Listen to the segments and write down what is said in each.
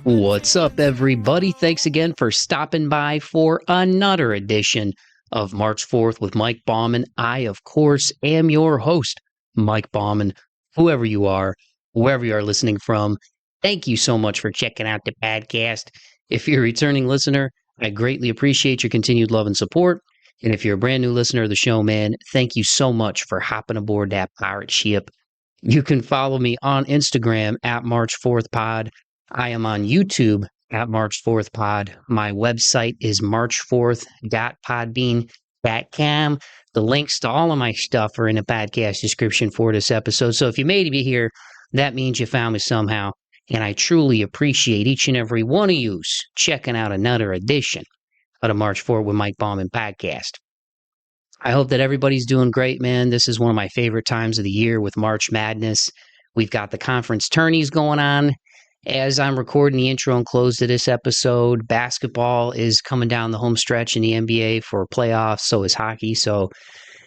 What's up, everybody? Thanks again for stopping by for another edition of March 4th with Mike Bauman. I, of course, am your host, Mike Bauman. Whoever you are, wherever you are listening from, thank you so much for checking out the podcast. If you're a returning listener, I greatly appreciate your continued love and support. And if you're a brand new listener of the show, man, thank you so much for hopping aboard that pirate ship. You can follow me on Instagram at March 4th Pod. I am on YouTube at March 4th Pod. My website is march4th.podbean.com. The links to all of my stuff are in the podcast description for this episode. So if you made it here, that means you found me somehow. And I truly appreciate each and every one of you checking out another edition of the March 4th with Mike Bauman podcast. I hope that everybody's doing great, man. This is one of my favorite times of the year with March Madness. We've got the conference tourneys going on. As I'm recording the intro and close to this episode, basketball is coming down the home stretch in the NBA for playoffs. So is hockey. So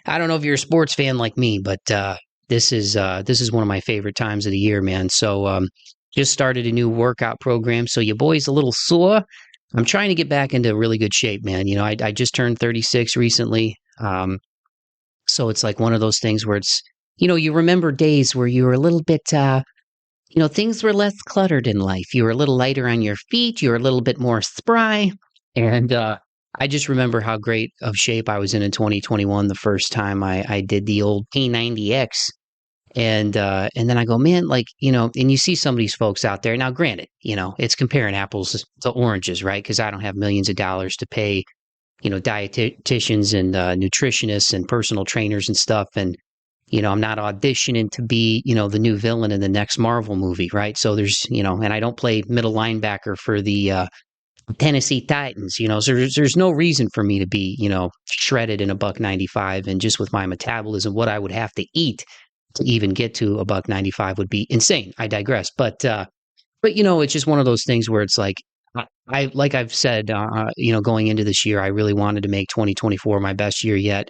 I don't know if you're a sports fan like me, but this is one of my favorite times of the year, man. So just started a new workout program. So your boy's a little sore. I'm trying to get back into really good shape, man. You know, I just turned 36 recently. So it's like one of those things where it's, you know, you remember days where you were a little bit, things were less cluttered in life. You were a little lighter on your feet. You were a little bit more spry. And I just remember how great of shape I was in 2021 the first time I did the old P90X. And then I go, man, like, you know, and you see some of these folks out there. Now, granted, you know, it's comparing apples to oranges, right? Because I don't have millions of dollars to pay, you know, dietitians and nutritionists and personal trainers and stuff. And you know, I'm not auditioning to be, you know, the new villain in the next Marvel movie, right? So there's, you know, and I don't play middle linebacker for the Tennessee Titans, you know, so there's no reason for me to be, you know, shredded in $195, and just with my metabolism, what I would have to eat to even get to $195 would be insane. I digress, but you know, it's just one of those things where it's like, like I've said, you know, going into this year, I really wanted to make 2024 my best year yet.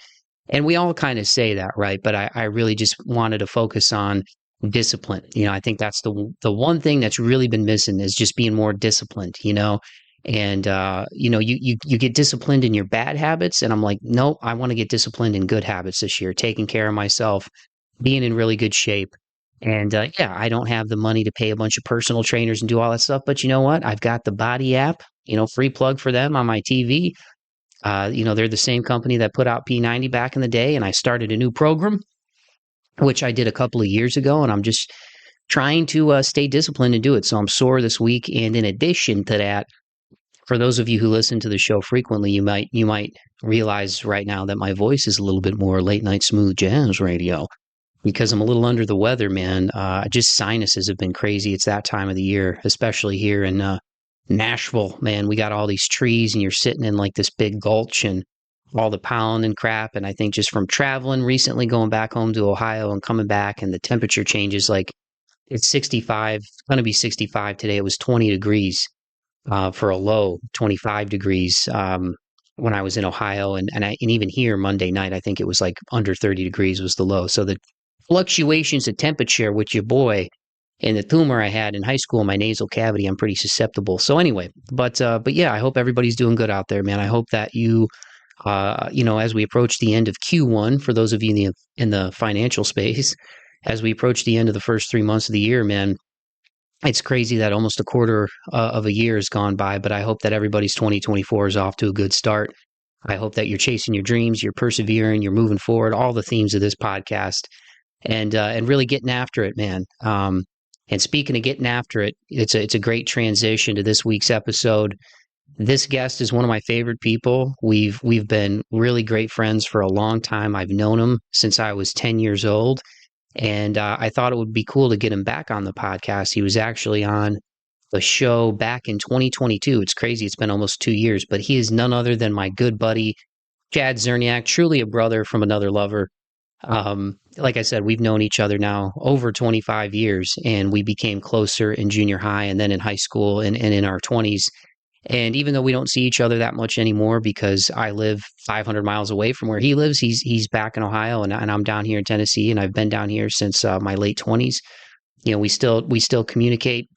And we all kind of say that, right? But I really just wanted to focus on discipline. You know, I think that's the one thing that's really been missing is just being more disciplined, you know? And, you know, you get disciplined in your bad habits. And I'm like, no, I want to get disciplined in good habits this year, taking care of myself, being in really good shape. And yeah, I don't have the money to pay a bunch of personal trainers and do all that stuff. But you know what? I've got the Body app, you know, free plug for them on my TV. You know, they're the same company that put out P90 back in the day, and I started a new program, which I did a couple of years ago, and I'm just trying to stay disciplined and do it. So I'm sore this week, and in addition to that, for those of you who listen to the show frequently, you might realize right now that my voice is a little bit more late night smooth jazz radio because I'm a little under the weather, man. Just sinuses have been crazy. It's that time of the year, especially here in Nashville, man. We got all these trees and you're sitting in like this big gulch and all the pollen and crap. And I think just from traveling recently, going back home to Ohio and coming back, and the temperature changes, like it's 65, it's going to be 65 today. It was 20 degrees for a low, 25 degrees when I was in Ohio. And even here Monday night, I think it was like under 30 degrees was the low. So the fluctuations of temperature with your boy and the tumor I had in high school in my nasal cavity, I'm pretty susceptible. So anyway, but yeah, I hope everybody's doing good out there, man. I hope that you, you know, as we approach the end of Q1, for those of you in the financial space, as we approach the end of the first 3 months of the year, man, it's crazy that almost a quarter of a year has gone by, but I hope that everybody's 2024 is off to a good start. I hope that you're chasing your dreams, you're persevering, you're moving forward, all the themes of this podcast, and really getting after it, man. And speaking of getting after it, it's a great transition to this week's episode. This guest is one of my favorite people. We've been really great friends for a long time. I've known him since I was 10 years old, and I thought it would be cool to get him back on the podcast. He was actually on the show back in 2022. It's crazy. It's been almost 2 years, but he is none other than my good buddy, Chad Czerniak, truly a brother from another lover. Like I said, we've known each other now over 25 years, and we became closer in junior high and then in high school and in our 20s. And even though we don't see each other that much anymore because I live 500 miles away from where he lives, he's back in Ohio and I'm down here in Tennessee, and I've been down here since my late 20s. You know, we still communicate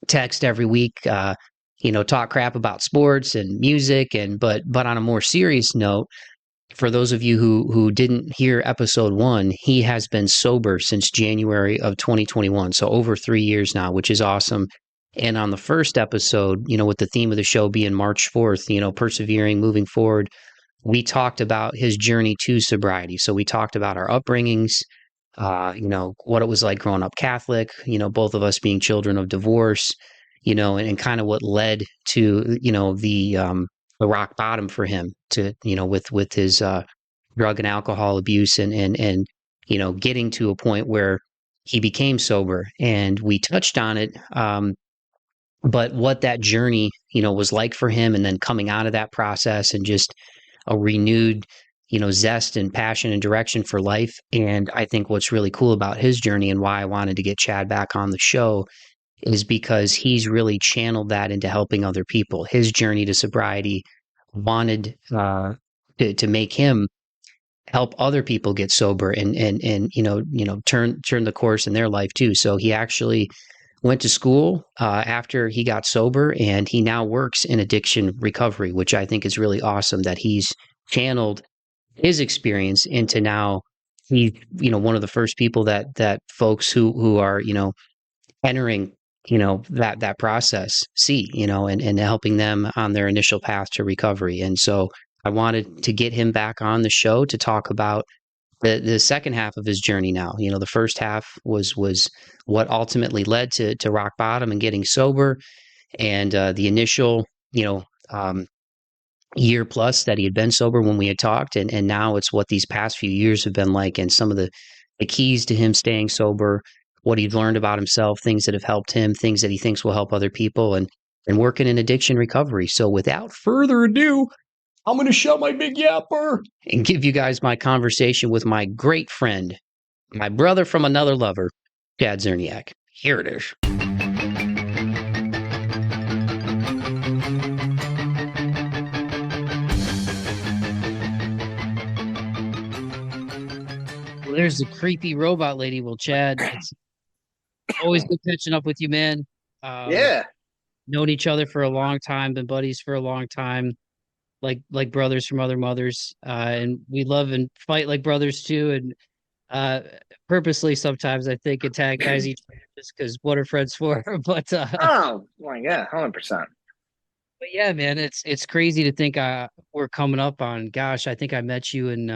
text every week, talk crap about sports and music, but on a more serious note, for those of you who didn't hear episode 1, he has been sober since January of 2021, so over 3 years now, which is awesome. And on the first episode, with the theme of the show being March 4th, persevering, moving forward, we talked about his journey to sobriety. So we talked about our upbringings, what it was like growing up Catholic, both of us being children of divorce, and kind of what led to, the rock bottom for him to, with his drug and alcohol abuse and, getting to a point where he became sober. And we touched on it. But what that journey, was like for him, and then coming out of that process and just a renewed, zest and passion and direction for life. And I think what's really cool about his journey and why I wanted to get Chad back on the show is because he's really channeled that into helping other people. His journey to sobriety wanted to make him help other people get sober and turn the course in their life too. So he actually went to school after he got sober, and he now works in addiction recovery, which I think is really awesome that he's channeled his experience into now he's one of the first people that folks who are entering that process see, and helping them on their initial path to recovery. And so I wanted to get him back on the show to talk about the second half of his journey now. The first half was what ultimately led to rock bottom and getting sober, and the initial year plus that he had been sober when we had talked, and now it's what these past few years have been like, and some of the keys to him staying sober, what he's learned about himself, things that have helped him, things that he thinks will help other people, and working in addiction recovery. So without further ado, I'm going to shut my big yapper and give you guys my conversation with my great friend, my brother from another lover, Chad Czerniak. Here it is. Well, there's the creepy robot lady. Well, Chad, it's always good catching up with you, man. Yeah. Known each other for a long time, been buddies for a long time, like brothers from other mothers, and we love and fight like brothers too, and uh, purposely sometimes I think antagonize each other just because what are friends for? but Oh my God, 100%. but yeah, man, it's crazy to think we're coming up on. Gosh, I think I met you in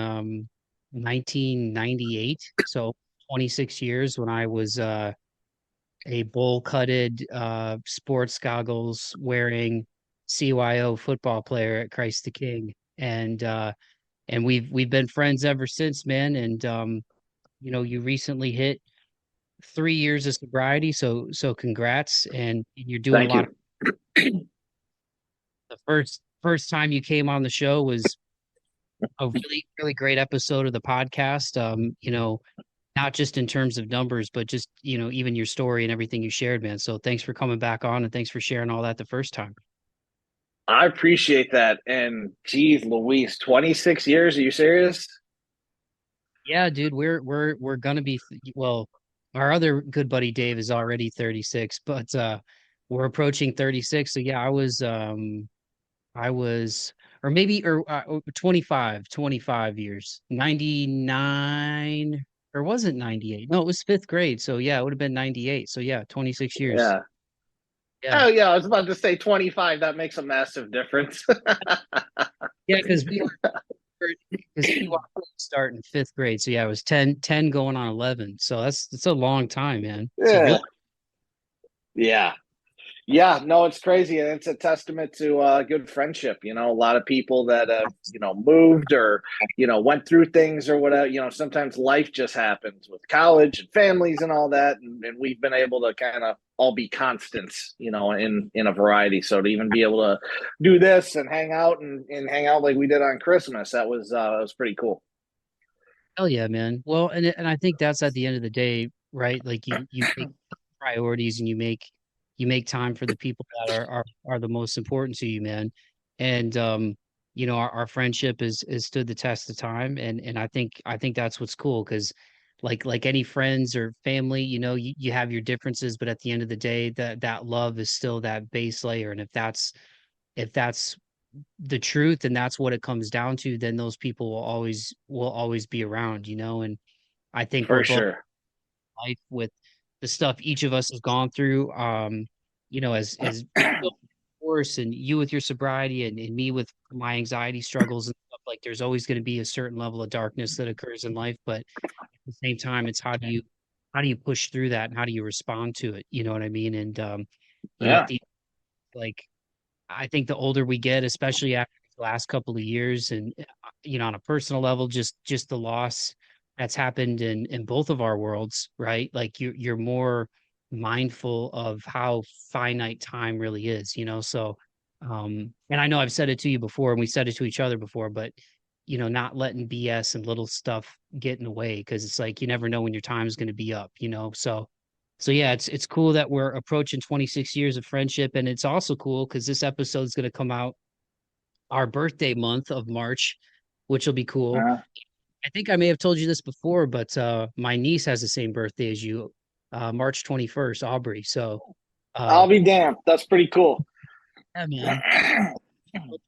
1998, so 26 years when I was a bowl-cutted, sports goggles wearing CYO football player at Christ the King, and we've been friends ever since, man. And you recently hit 3 years of sobriety, so congrats, and you're doing a Thank lot of. you. The first time you came on the show was a really really great episode of the podcast. Not just in terms of numbers, but just even your story and everything you shared, man. So thanks for coming back on, and thanks for sharing all that the first time. I appreciate that. And geez, Louise, 26 years? Are you serious? Yeah, dude, we're gonna be well. Our other good buddy Dave is already 36, but we're approaching 36. So yeah, I was or maybe or 25 years. 99, or was it 98? No, it was fifth grade. So yeah, it would have been 98. So yeah, 26 years. Yeah. Yeah. Oh, yeah. I was about to say 25. That makes a massive difference. Yeah, because because he watched me start in fifth grade. So yeah, it was 10 going on 11. So that's a long time, man. It's a Yeah. really. Yeah. Yeah, no, it's crazy, and it's a testament to good friendship. A lot of people that have moved or went through things or whatever. Sometimes life just happens with college and families and all that, and we've been able to kind of all be constants. In a variety. So to even be able to do this and and hang out like we did on Christmas, that was pretty cool. Hell yeah, man. Well, and I think that's at the end of the day, right? Like you make priorities, and you make time for the people that are the most important to you, man. And our friendship is stood the test of time, and I think that's what's cool, because like any friends or family, you have your differences, but at the end of the day, that love is still that base layer. And if that's the truth and that's what it comes down to, then those people will always be around, and I think we're For both sure. life with the stuff each of us has gone through, as course, and you with your sobriety and me with my anxiety struggles and stuff. Like there's always going to be a certain level of darkness that occurs in life, but at the same time, it's how do you push through that and how do you respond to it? You know what I mean? And at Yeah. the like I think the older we get, especially after the last couple of years, and on a personal level, just the loss that's happened in both of our worlds, right? Like you're more mindful of how finite time really is, So, and I know I've said it to you before, and we said it to each other before, but not letting BS and little stuff get in the way because it's like you never know when your time is going to be up, So yeah, it's cool that we're approaching 26 years of friendship, and it's also cool because this episode is going to come out our birthday month of March, which will be cool. Uh, I think I may have told you this before, but my niece has the same birthday as you, March 21st, Aubrey. So uh I'll be damned. That's pretty cool. yeah, man.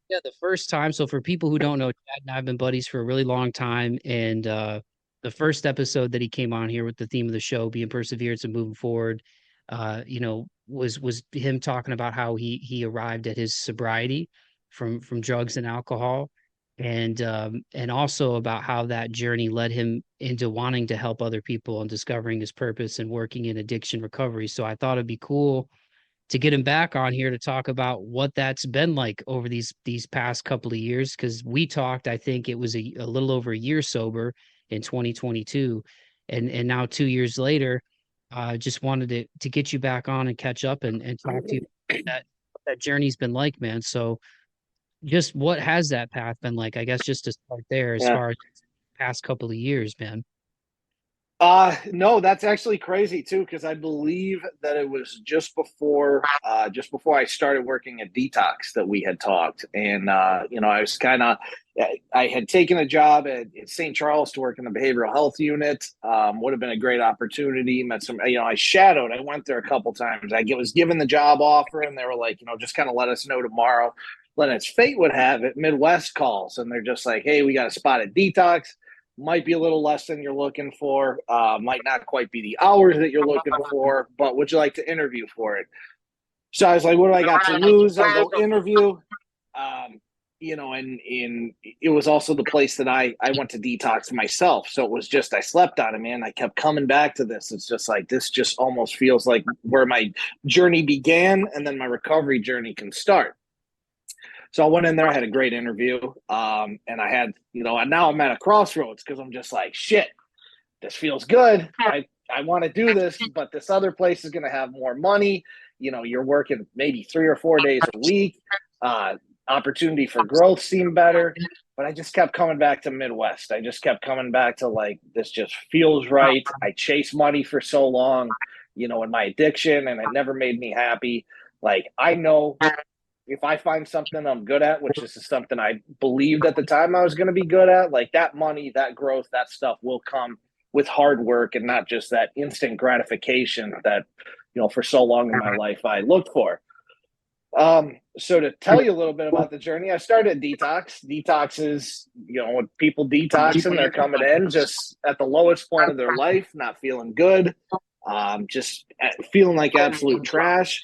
Yeah, the first time. So for people who don't know, Chad and I have been buddies for a really long time. And the first episode that he came on here with the theme of the show being perseverance and moving forward, was him talking about how he arrived at his sobriety from drugs and alcohol. And also about how that journey led him into wanting to help other people and discovering his purpose and working in addiction recovery. So I thought it'd be cool to get him back on here to talk about what that's been like over these past couple of years, because we talked, I think it was a little over a year sober in 2022, and now 2 years later, just wanted to get you back on and catch up and talk to you that that journey's been like, man. So just what has that path been like, I guess, just to start there as Yeah. far as past couple of years, man. No, that's actually crazy too, because I believe that it was just before I started working at Detox that we had talked. And I was I had taken a job at St. Charles to work in the behavioral health unit. Would have been a great opportunity. Met some, I shadowed, I went there a couple times. Was given the job offer and they were like, just kind of let us know tomorrow. Then as fate would have it, Midwest calls and they're just like, hey, we got a spot at Detox. Might be a little less than you're looking for, might not quite be the hours that you're looking for, but would you like to interview for it? So I was like, what do I got to lose? I go interview. And it was also the place that I went to Detox myself. So it was just, I slept on it, man. I kept coming back to this. It's just like, this just almost feels like where my journey began and then my recovery journey can start. So I went in there, I had a great interview. And I had, and now I'm at a crossroads because I'm just like, shit, this feels good. I want to do this, but this other place is going to have more money. You're working maybe 3 or 4 days a week. Opportunity for growth seemed better, but I just kept coming back to Midwest. I just kept coming back to like, this just feels right. I chased money for so long, in my addiction, and it never made me happy. Like, I know if I find something I'm good at, which is something I believed at the time I was going to be good at, like that money, that growth, that stuff will come with hard work and not just that instant gratification that, for so long in my life I looked for. So to tell you a little bit about the journey, I started Detox. Detox is, when people detoxing, they're coming in just at the lowest point of their life, not feeling good, just feeling like absolute trash.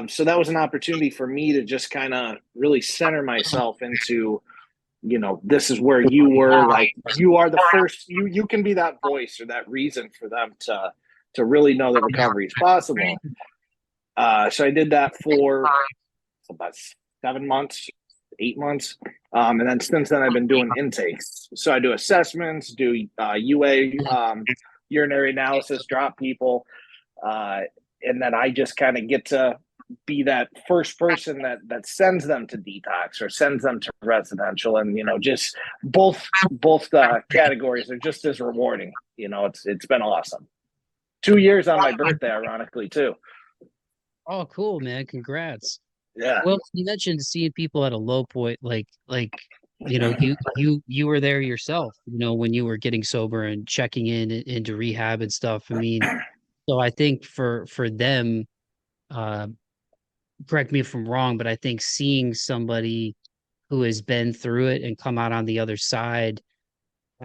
So that was an opportunity for me to just kind of really center myself into, this is where you were, like, you are the first, you can be that voice or that reason for them to really know that recovery is possible. So I did that for about 7 months, 8 months. And then since then I've been doing intakes. So I do assessments, do UA, urinary analysis, drop people. And then I just kind of get to be that first person that sends them to detox or sends them to residential. And, just both categories are just as rewarding. It's been awesome. 2 years on my birthday, ironically, too. Oh, cool, man. Congrats. Yeah. Well, you mentioned seeing people at a low point, like you were there yourself, when you were getting sober and checking into rehab and stuff. I mean, so I think for them, uh, correct me if I'm wrong, but I think seeing somebody who has been through it and come out on the other side,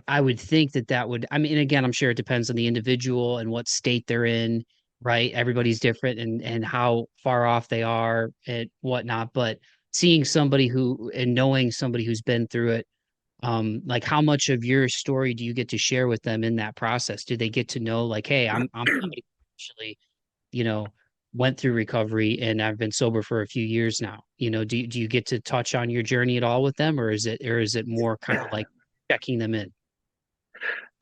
I would think that would, I mean, again, I'm sure it depends on the individual and what state they're in, right? Everybody's different and how far off they are and whatnot. But seeing somebody who and knowing somebody who's been through it, like how much of your story do you get to share with them in that process? Do they get to know like, hey, I'm somebody who actually, you know, went through recovery and I've been sober for a few years now. Do you get to touch on your journey at all with them, or is it more kind of like checking them in?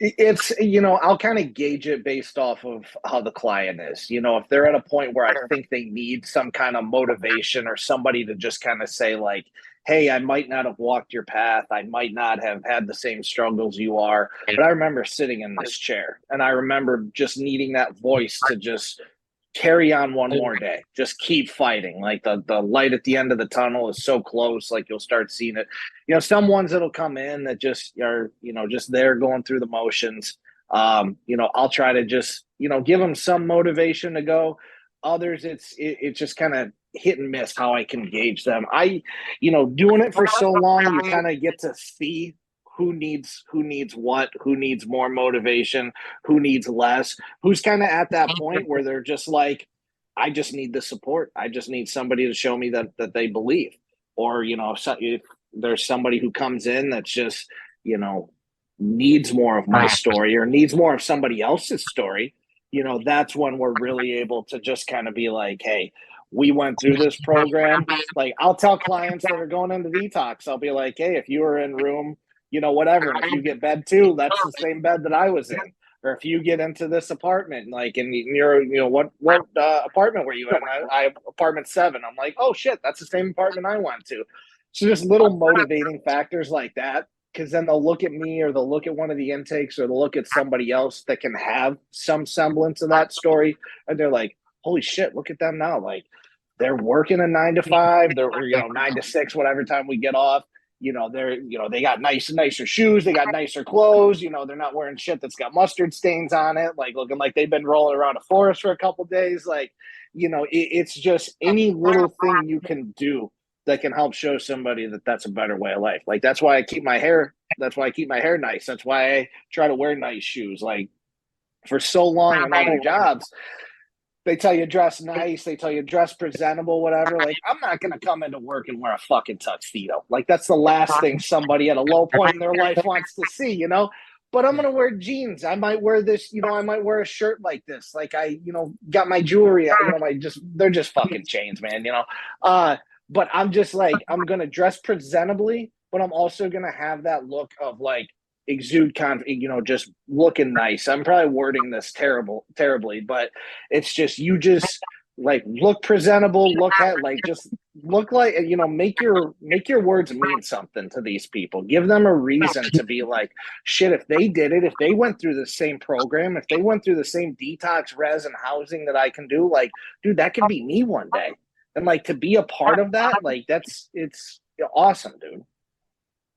It's, I'll kind of gauge it based off of how the client is. If they're at a point where I think they need some kind of motivation or somebody to just kind of say, like, hey, I might not have walked your path. I might not have had the same struggles you are. But I remember sitting in this chair and I remember just needing that voice to just carry on one more day. Just keep fighting. Like the light at the end of the tunnel is so close. Like you'll start seeing it. Some ones that'll come in that just are, just there going through the motions. I'll try to just, give them some motivation to go. Others, it's just kind of hit and miss how I can gauge them. Doing it for so long, you kind of get to see who needs what, who needs more motivation, who needs less, who's kind of at that point where they're just like, I just need the support. I just need somebody to show me that they believe. Or, if there's somebody who comes in that's just, needs more of my story or needs more of somebody else's story, that's when we're really able to just kind of be like, hey, we went through this program. Like I'll tell clients that are going into detox, I'll be like, hey, if you were in room, whatever, and if you get bed 2, that's the same bed that I was in. Or if you get into this apartment, like, and you're, what apartment were you in? I apartment 7. I'm like, oh shit, that's the same apartment I went to. So just little motivating factors like that, because then they'll look at me or they'll look at one of the intakes or they'll look at somebody else that can have some semblance of that story, and they're like, holy shit, look at them now. Like they're working a 9 to 5, they're 9 to 6, whatever time we get off. They got nicer shoes, they got nicer clothes, they're not wearing shit that's got mustard stains on it, like looking like they've been rolling around a forest for a couple of days. Like, it's just any little thing you can do that can help show somebody that that's a better way of life. Like that's why I keep my hair nice. That's why I try to wear nice shoes. Like for so long in other jobs, they tell you dress nice, they tell you dress presentable, whatever. Like, I'm not going to come into work and wear a fucking tuxedo. Like, that's the last thing somebody at a low point in their life wants to see. But I'm going to wear jeans. I might wear this, I might wear a shirt like this. Like, got my jewelry, they're just fucking chains, man, But I'm just like, I'm going to dress presentably, but I'm also going to have that look of like, exude just looking nice. I'm probably wording this terribly, but it's just, you just like look presentable, just look like, make your words mean something to these people. Give them a reason to be like, shit, if they did it, if they went through the same program, if they went through the same detox, res, and housing that I can do, like, dude, that could be me one day. And like to be a part of that, like it's awesome, dude.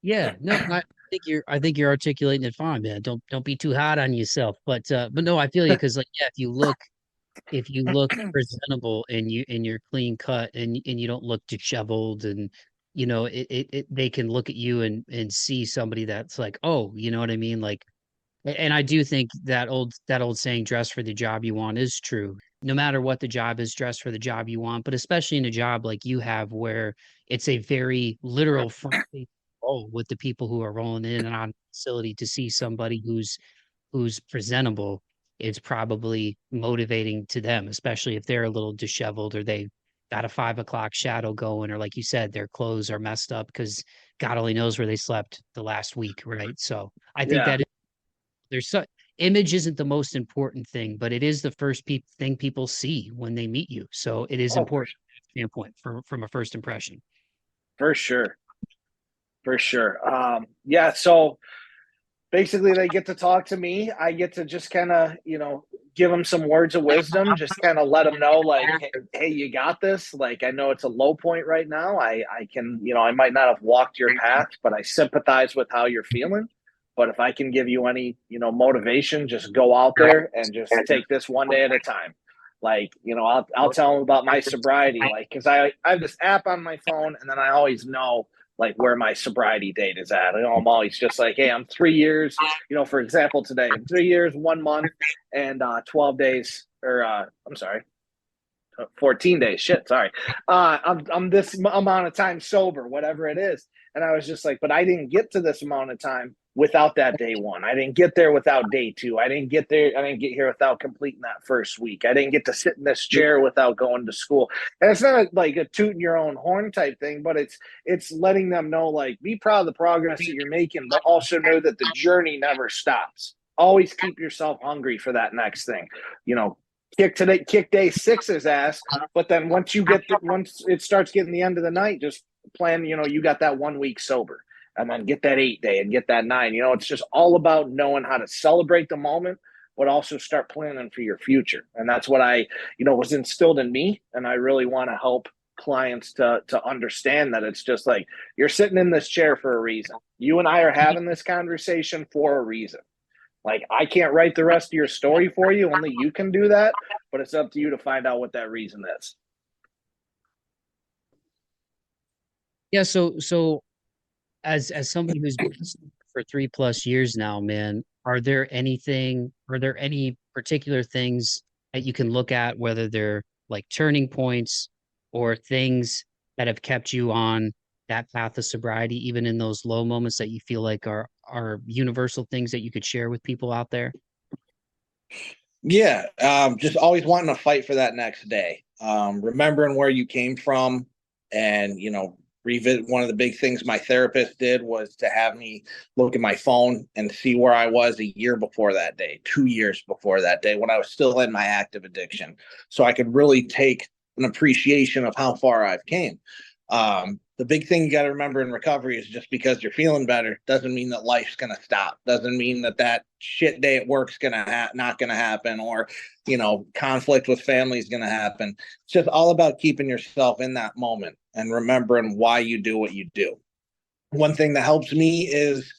Yeah, no, I think you're articulating it fine, man. Don't be too hard on yourself. But no, I feel you because like yeah, if you look presentable and you're clean cut and you don't look disheveled and they can look at you and see somebody that's like, oh, you know what I mean? Like and I do think that old saying, dress for the job you want is true. No matter what the job is, dress for the job you want, but especially in a job like you have where it's a very literal front role with the people who are rolling in and out of the facility to see somebody who's presentable, it's probably motivating to them, especially if they're a little disheveled or they got a 5 o'clock shadow going, or like you said, their clothes are messed up because God only knows where they slept the last week, right? So I think Yeah. that there's so image isn't the most important thing, but it is the first thing people see when they meet you. So it is Oh, important standpoint from a first impression. for sure. For sure. Yeah. So basically, they get to talk to me. I get to just kind of, give them some words of wisdom, just kind of let them know, like, hey, you got this. Like, I know it's a low point right now. I can, I might not have walked your path, but I sympathize with how you're feeling. But if I can give you any, motivation, just go out there and just take this one day at a time. Like, I'll tell them about my sobriety, like, because I have this app on my phone, and then I always know like where my sobriety date is at. I'm always just like, hey, I'm 3 years, for example, today, 3 years, 1 month, and 12 days, or I'm sorry, 14 days. Shit, sorry. I'm this amount of time sober, whatever it is. And I was just like, but I didn't get to this amount of time without that day one. I didn't get there without day two. I didn't get here without completing that first week. I didn't get to sit in this chair without going to school. And it's not like a tooting your own horn type thing, but it's letting them know, like, be proud of the progress that you're making, but also know that the journey never stops. Always keep yourself hungry for that next thing. Kick day 6's ass, but then once it starts getting the end of the night, just plan, you got that 1 week sober, and then get that 8 day and get that 9. It's just all about knowing how to celebrate the moment, but also start planning for your future. And that's what was instilled in me. And I really want to help clients to understand that it's just like, you're sitting in this chair for a reason. You and I are having this conversation for a reason. Like, I can't write the rest of your story for you. Only you can do that. But it's up to you to find out what that reason is. Yeah. So as somebody who's been for 3+ years now, man, are there any particular things that you can look at, whether they're like turning points or things that have kept you on that path of sobriety, even in those low moments, that you feel like are universal things that you could share with people out there? Yeah, just always wanting to fight for that next day. Remembering where you came from, and revisit. One of the big things my therapist did was to have me look at my phone and see where I was a year before that day, 2 years before that day, when I was still in my active addiction, so I could really take an appreciation of how far I've came. The big thing you got to remember in recovery is, just because you're feeling better doesn't mean that life's going to stop. Doesn't mean that shit day at work's going to not going to happen, or, conflict with family is going to happen. It's just all about keeping yourself in that moment and remembering why you do what you do. One thing that helps me is,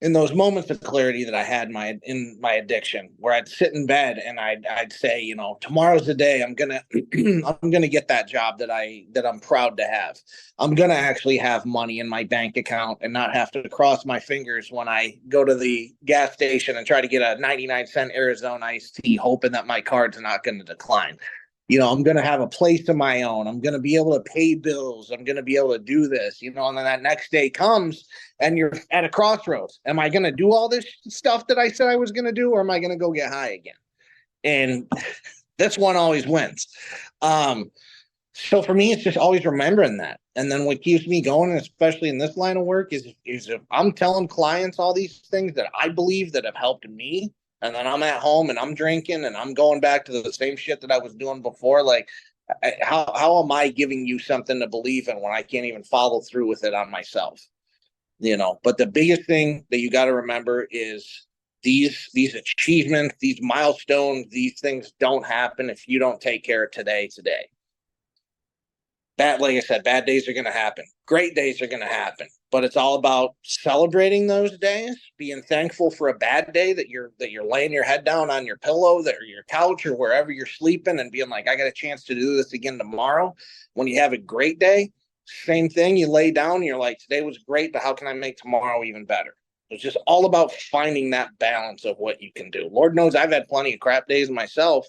in those moments of clarity that I had in my addiction, where I'd sit in bed and I'd say, tomorrow's the day I'm gonna I'm gonna get that job that I'm proud to have. I'm gonna actually have money in my bank account and not have to cross my fingers when I go to the gas station and try to get a 99-cent Arizona iced tea, hoping that my card's not going to decline. I'm going to have a place of my own. I'm going to be able to pay bills. I'm going to be able to do this, and then that next day comes and you're at a crossroads. Am I going to do all this stuff that I said I was going to do, or am I going to go get high again? And this one always wins. So for me, it's just always remembering that. And then what keeps me going, especially in this line of work, is if I'm telling clients all these things that I believe that have helped me, and then I'm at home and I'm drinking and I'm going back to the same shit that I was doing before, like, how am I giving you something to believe in when I can't even follow through with it on myself? But the biggest thing that you got to remember is these achievements, these milestones, these things don't happen if you don't take care of today. Like I said, bad days are going to happen. Great days are going to happen. But it's all about celebrating those days, being thankful for a bad day, that you're laying your head down on your pillow, or your couch, or wherever you're sleeping, and being like, I got a chance to do this again tomorrow. When you have a great day, same thing. You lay down and you're like, today was great, but how can I make tomorrow even better? It's just all about finding that balance of what you can do. Lord knows I've had plenty of crap days myself.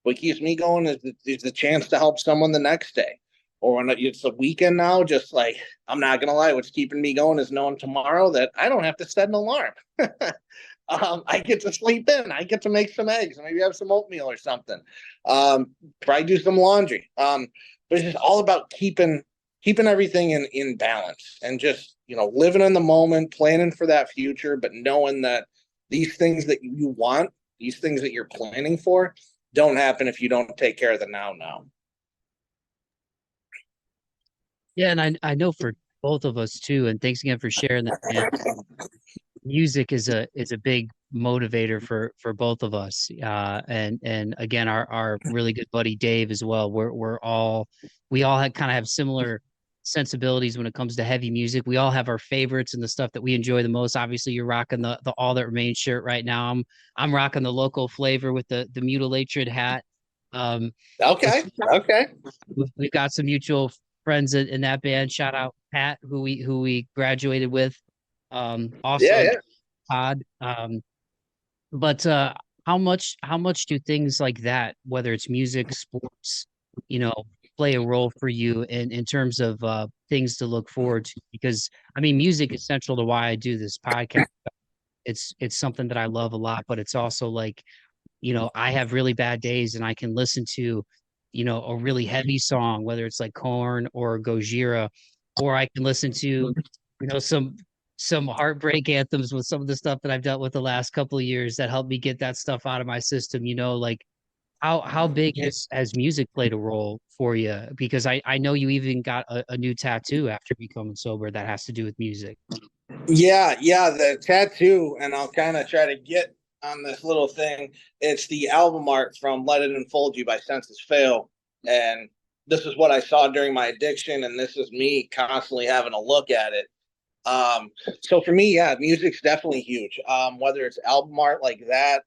What keeps me going is the chance to help someone the next day. Or when it's a weekend now, just like, I'm not going to lie, what's keeping me going is knowing tomorrow that I don't have to set an alarm. I get to sleep in. I get to make some eggs, maybe have some oatmeal or something. Probably do some laundry. But it's just all about keeping everything in balance, and just, living in the moment, planning for that future, but knowing that these things that you want, these things that you're planning for, don't happen if you don't take care of the now. Yeah, and I know for both of us too, and thanks again for sharing that, man. Music is a big motivator for both of us. And again, our really good buddy Dave as well. We all kind of have similar sensibilities when it comes to heavy music. We all have our favorites and the stuff that we enjoy the most. Obviously, you're rocking the All That Remains shirt right now. I'm rocking the local flavor with the mutilatred hat. Um, Okay. we've got some mutual friends in that band. Shout out Pat, who we graduated with. Also Yeah. Todd. But how much do things like that, whether it's music, sports, you know, play a role for you in terms of things to look forward to? Because I mean, music is central to why I do this podcast. It's something that I love a lot, but it's also like, I have really bad days and I can listen to, a really heavy song, whether it's like Korn or Gojira, or I can listen to, some heartbreak anthems with some of the stuff that I've dealt with the last couple of years that helped me get that stuff out of my system. Like how big has music played a role for you? Because I know you even got a new tattoo after becoming sober that has to do with music. Yeah, the tattoo, and I'll kind of try to get on this little thing. It's the album art from Let It Unfold You by Senses Fail. And this is what I saw during my addiction, and this is me constantly having a look at it. So for me, yeah, music's definitely huge. Whether it's album art like that,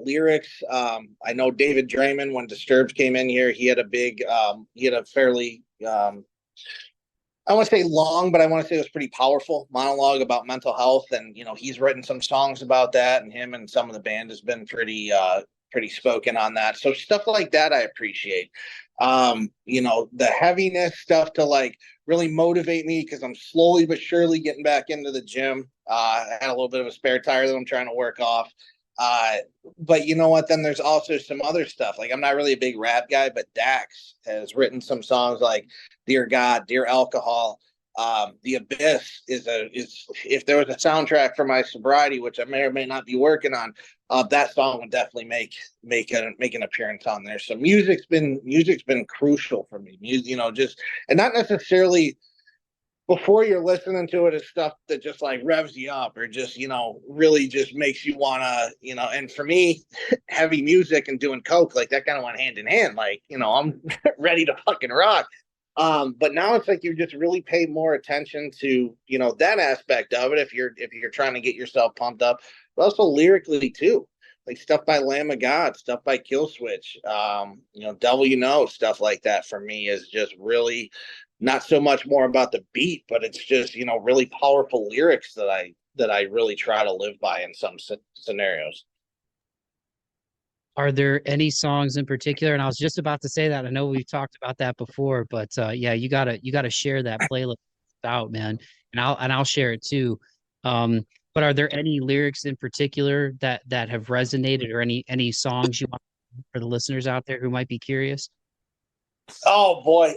lyrics. I know David Draymond, when Disturbed came in here, he had a fairly I want to say long, but I want to say it was pretty powerful monologue about mental health. And, he's written some songs about that, and him and some of the band has been pretty spoken on that. So stuff like that, I appreciate. The heaviness stuff to like really motivate me, because I'm slowly but surely getting back into the gym. I had a little bit of a spare tire that I'm trying to work off. But you know what? Then there's also some other stuff. Like, I'm not really a big rap guy, but Dax has written some songs like Dear God, Dear Alcohol. The Abyss is if there was a soundtrack for my sobriety, which I may or may not be working on, that song would definitely make an appearance on there. So music's been crucial for me. Just, and not necessarily before you're listening to it, is stuff that just like revs you up, or just, really just makes you want to, and for me, heavy music and doing coke, like that kind of went hand in hand. Like, I'm ready to fucking rock. But now it's like you just really pay more attention to, that aspect of it. If you're trying to get yourself pumped up, but also lyrically too, like stuff by Lamb of God, stuff by Killswitch, Devil, stuff like that for me is just really not so much more about the beat, but it's just, really powerful lyrics that I really try to live by in some scenarios. Are there any songs in particular? And I was just about to say that. I know we've talked about that before, but yeah, you gotta share that playlist out, man, and I'll share it too. But are there any lyrics in particular that have resonated, or any songs you want for the listeners out there who might be curious? Oh boy.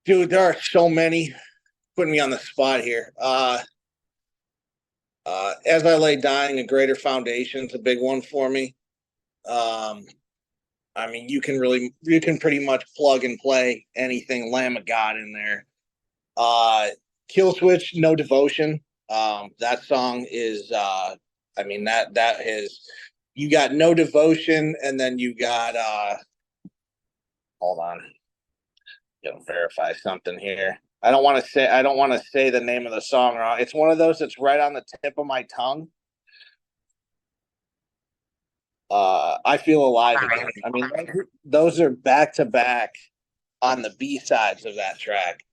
Dude, there are so many. Putting me on the spot here. As I Lay Dying, A Greater Foundation's a big one for me. I mean, you can pretty much plug and play anything Lamb of God in there. Killswitch, No Devotion. That song is, that is, you got No Devotion, and then you got, hold on, gonna verify something here. I don't want to say the name of the song wrong. It's one of those that's right on the tip of my tongue. I Feel Alive Again. I mean, those are back to back on the B sides of that track.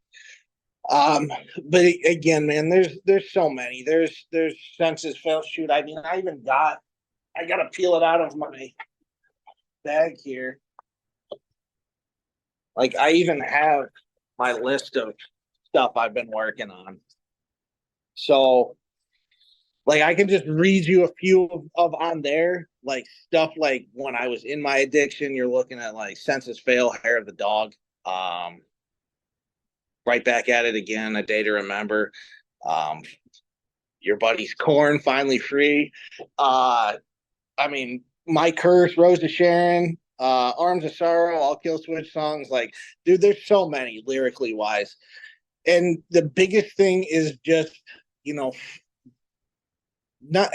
But again, man, there's so many. There's Senses Fail. Shoot, I mean, I gotta peel it out of my bag here. Like, I even have my list of stuff I've been working on. So, like, I can just read you a few of on there, like stuff like when I was in my addiction. You're looking at like Senses Fail, Hair of the Dog, Right Back at It Again, A Day to Remember, your buddy's Korn, Finally Free. I mean, My Curse, Rose of Sharon, Arms of Sorrow, all Killswitch songs. Like, dude, there's so many lyrically wise. And the biggest thing is just, you know, not,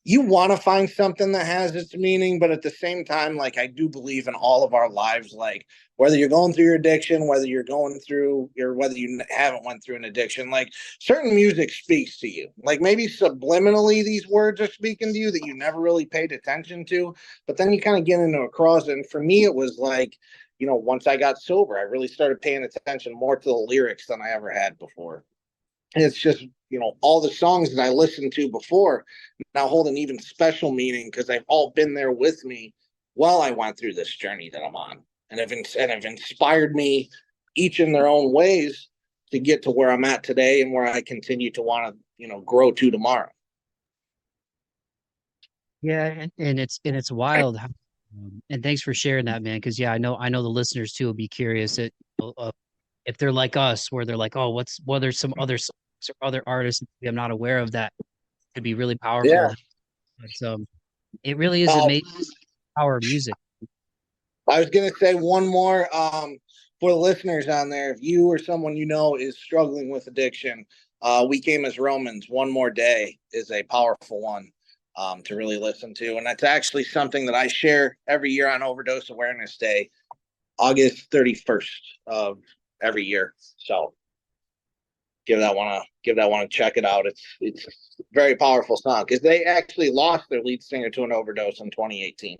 you want to find something that has its meaning, but at the same time, like, I do believe in all of our lives, like, whether you're going through your addiction, whether you're going through, or whether you haven't went through an addiction, like, certain music speaks to you. Like, maybe subliminally these words are speaking to you that you never really paid attention to, but then you kind of get into a cross. And for me, it was like, you know, once I got sober, I really started paying attention more to the lyrics than I ever had before. And it's just, you know, all the songs that I listened to before now hold an even special meaning because they've all been there with me while I went through this journey that I'm on, and have inspired me each in their own ways to get to where I'm at today and where I continue to want to, you know, grow to tomorrow. Yeah, and it's wild. And thanks for sharing that, man. Because yeah, I know the listeners too will be curious if they're like us, where there like, oh, what are some other songs or other artists I'm not aware of that could be really powerful. Yeah. But it really is Um, amazing power of music. I was going to say one more for the listeners on there. If you or someone you know is struggling with addiction, We Came as Romans, One More Day is a powerful one to really listen to. And that's actually something that I share every year on Overdose Awareness Day, August 31st of every year. So give that one a check it out. It's a very powerful song because they actually lost their lead singer to an overdose in 2018.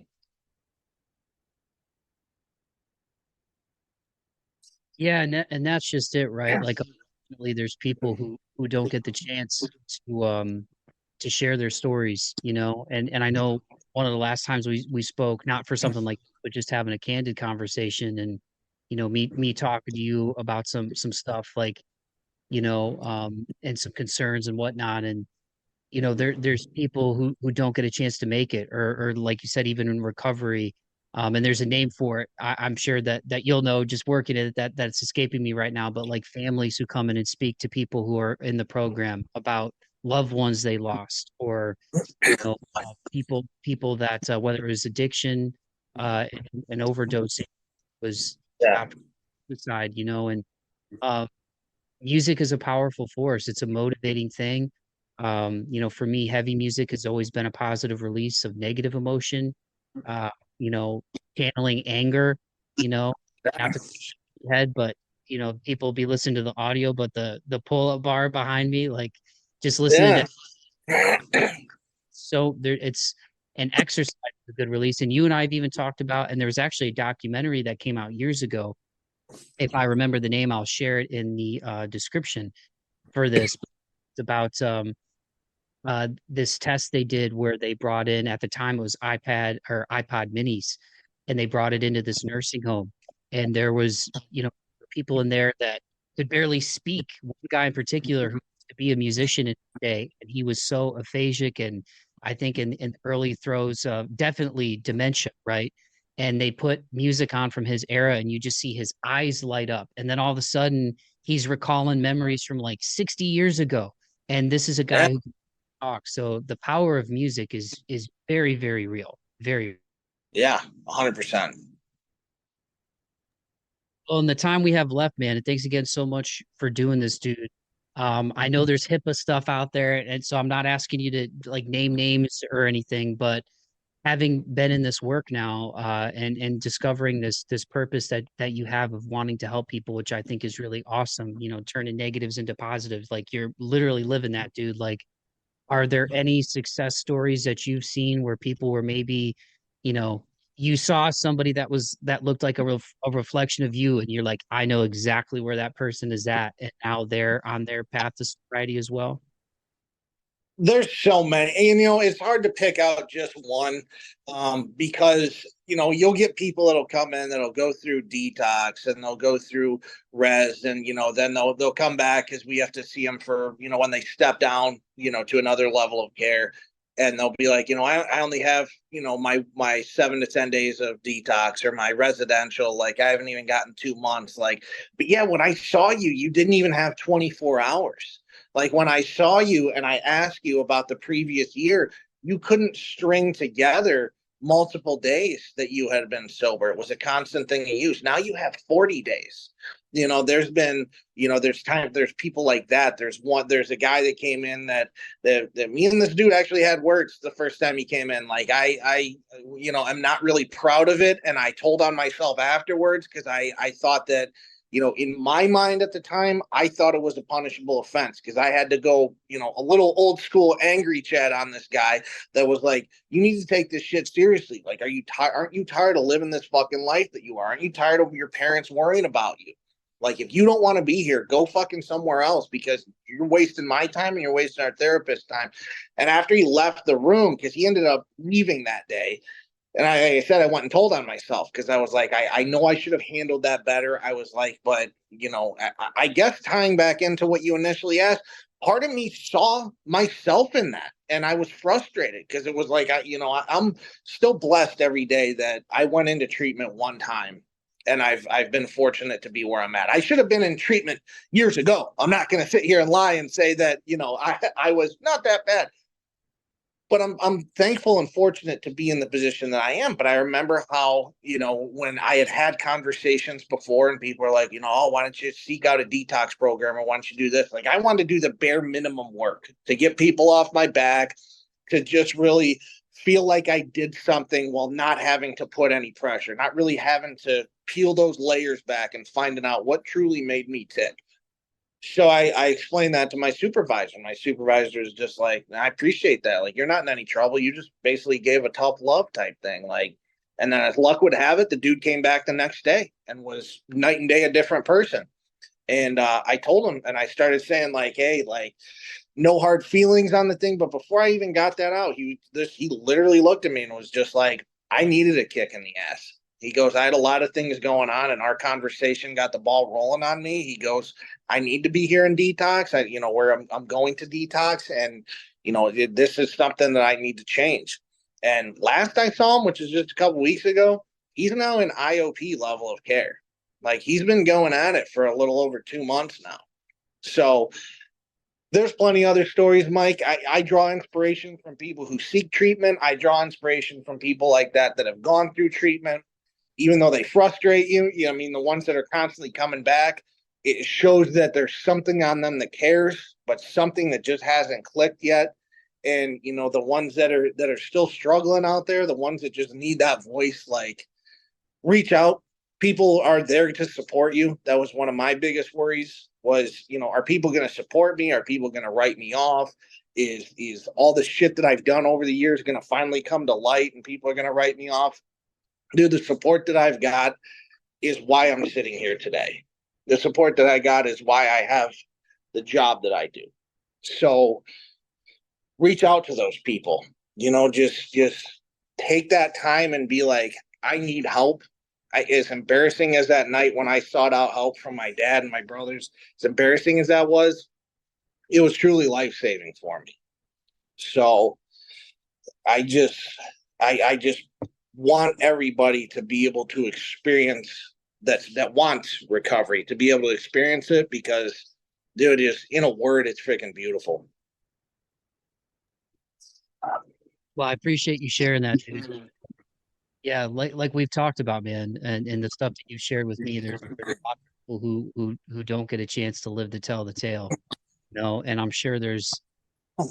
Yeah, and that's just it, right? Like, unfortunately, there's people who don't get the chance to share their stories, you know. And I know one of the last times we spoke, not for something like, but just having a candid conversation, and you know, me talking to you about some stuff like, you know, and some concerns and whatnot. And you know, there's people who don't get a chance to make it, or like you said, even in recovery. And there's a name for it. I'm sure that you'll know just working it, that's escaping me right now. But like families who come in and speak to people who are in the program about loved ones they lost, or you know, people that whether it was addiction, and overdosing was Yeah. after suicide, you know. And uh, music is a powerful force. It's a motivating thing. You know, for me, heavy music has always been a positive release of negative emotion. Uh, you know, channeling anger, you know, not to head, but you know, people be listening to the audio, but the pull-up bar behind me, like just listening Yeah. to, so there it's an exercise, a good release. And you and I have even talked about, and there was actually a documentary that came out years ago. If I remember the name, I'll share it in the description for this. It's about this test they did where they brought in, at the time it was iPad or iPod minis, and they brought it into this nursing home. And there was, you know, people in there that could barely speak. One guy in particular who used to be a musician in the day, and he was so aphasic, and I think in early throes of definitely dementia, right? And they put music on from his era, and you just see his eyes light up. And then all of a sudden, he's recalling memories from like 60 years ago. And this is a Yeah. guy who talk. So the power of music is very, very real. Very Yeah. 100%. well. In the time we have left, man, and thanks again so much for doing this, dude. I know there's HIPAA stuff out there, and so I'm not asking you to like name names or anything, but having been in this work now, and discovering this purpose that you have of wanting to help people, which I think is really awesome, you know, turning negatives into positives. Like you're literally living that, dude. Like, are there any success stories that you've seen where people were maybe, you know, you saw somebody that looked like a reflection of you, and you're like, I know exactly where that person is at, and now they're on their path to sobriety as well? There's so many, and you know, it's hard to pick out just one, because you know, you'll get people that'll come in that'll go through detox and they'll go through res, and you know, then they'll come back because we have to see them for, you know, when they step down, you know, to another level of care. And they'll be like, you know, I only have, you know, my 7 to 10 days of detox, or my residential, like I haven't even gotten 2 months. Like, but yeah, when I saw you, you didn't even have 24 hours. Like when I saw you and I asked you about the previous year, you couldn't string together multiple days that you had been sober. It was a constant thing you used. Now you have 40 days. There's been, there's people like that. There's a guy that came in that me and this dude actually had words the first time he came in. Like I'm not really proud of it. And I told on myself afterwards, because I thought that, in my mind at the time, I thought it was a punishable offense, because I had to go, a little old school angry Chad on this guy that was like, you need to take this shit seriously. Like, aren't you tired of living this fucking life that you are? Aren't you tired of your parents worrying about you? Like, if you don't want to be here, go fucking somewhere else, because you're wasting my time and you're wasting our therapist's time. And after he left the room, because he ended up leaving that day, and I said, I went and told on myself, because I was like, I know I should have handled that better. I was like, but, I guess tying back into what you initially asked, part of me saw myself in that. And I was frustrated, because it was like, I'm still blessed every day that I went into treatment one time. And I've been fortunate to be where I'm at. I should have been in treatment years ago. I'm not going to sit here and lie and say that, I was not that bad. But I'm thankful and fortunate to be in the position that I am. But I remember how, when I had conversations before and people were like, oh, why don't you seek out a detox program, or why don't you do this? Like, I wanted to do the bare minimum work to get people off my back, to just really feel like I did something while not having to put any pressure, not really having to peel those layers back and finding out what truly made me tick. So I explained that to my supervisor. My supervisor is just like, I appreciate that. Like, you're not in any trouble. You just basically gave a tough love type thing. Like, and then as luck would have it, the dude came back the next day and was night and day a different person. And I told him, and I started saying like, hey, like, no hard feelings on the thing. But before I even got that out, he literally looked at me and was just like, I needed a kick in the ass. He goes, I had a lot of things going on, and our conversation got the ball rolling on me. He goes, I need to be here in detox. Where I'm going to detox, and this is something that I need to change. And last I saw him, which is just a couple weeks ago, he's now in IOP level of care. Like, he's been going at it for a little over 2 months now. So there's plenty of other stories, Mike. I draw inspiration from people who seek treatment. I draw inspiration from people like that have gone through treatment, even though they frustrate you. The ones that are constantly coming back, it shows that there's something on them that cares, but something that just hasn't clicked yet. And the ones that are still struggling out there, the ones that just need that voice, like, reach out. People are there to support you. That was one of my biggest worries was, are people going to support me? Are people going to write me off? Is all the shit that I've done over the years going to finally come to light and people are going to write me off? Dude, the support that I've got is why I'm sitting here today. The support that I got is why I have the job that I do. So reach out to those people, just take that time and be like, I need help. As embarrassing as that night when I sought out help from my dad and my brothers, as embarrassing as that was, it was truly life-saving for me. So I just want everybody to be able to experience that wants recovery, to be able to experience it, because, dude, is in a word, it's freaking beautiful. Well, I appreciate you sharing that, dude. Yeah, like we've talked about, man, and the stuff that you shared with me, there's a lot of people who don't get a chance to live to tell the tale, and I'm sure there's,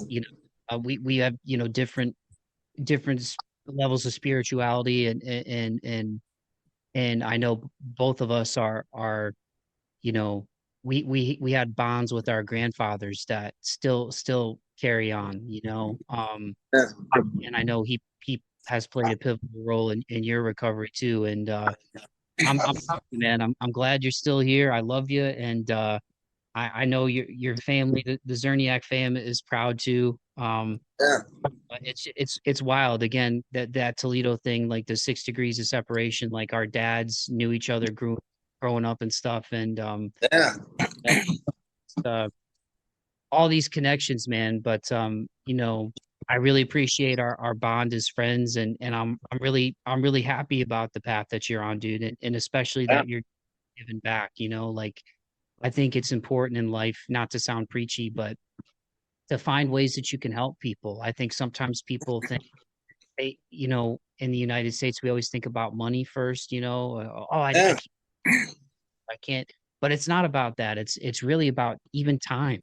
we have, different levels of spirituality, and I know both of us are, we had bonds with our grandfathers that still carry on, and I know he has played a pivotal role in your recovery too. And I'm proud of you, man. I'm glad you're still here. I love you, and I know your family, the Czerniak fam, is proud too. But it's wild again, that Toledo thing, like the 6 degrees of separation. Like, our dads knew each other growing up and stuff, and uh, all these connections, man. But I really appreciate our bond as friends, and I'm really happy about the path that you're on, dude, and especially that you're giving back. Like, I think it's important in life, not to sound preachy, but to find ways that you can help people. I think sometimes people think, in the United States, we always think about money first. Oh, I can't. but it's not about that. It's really about even time.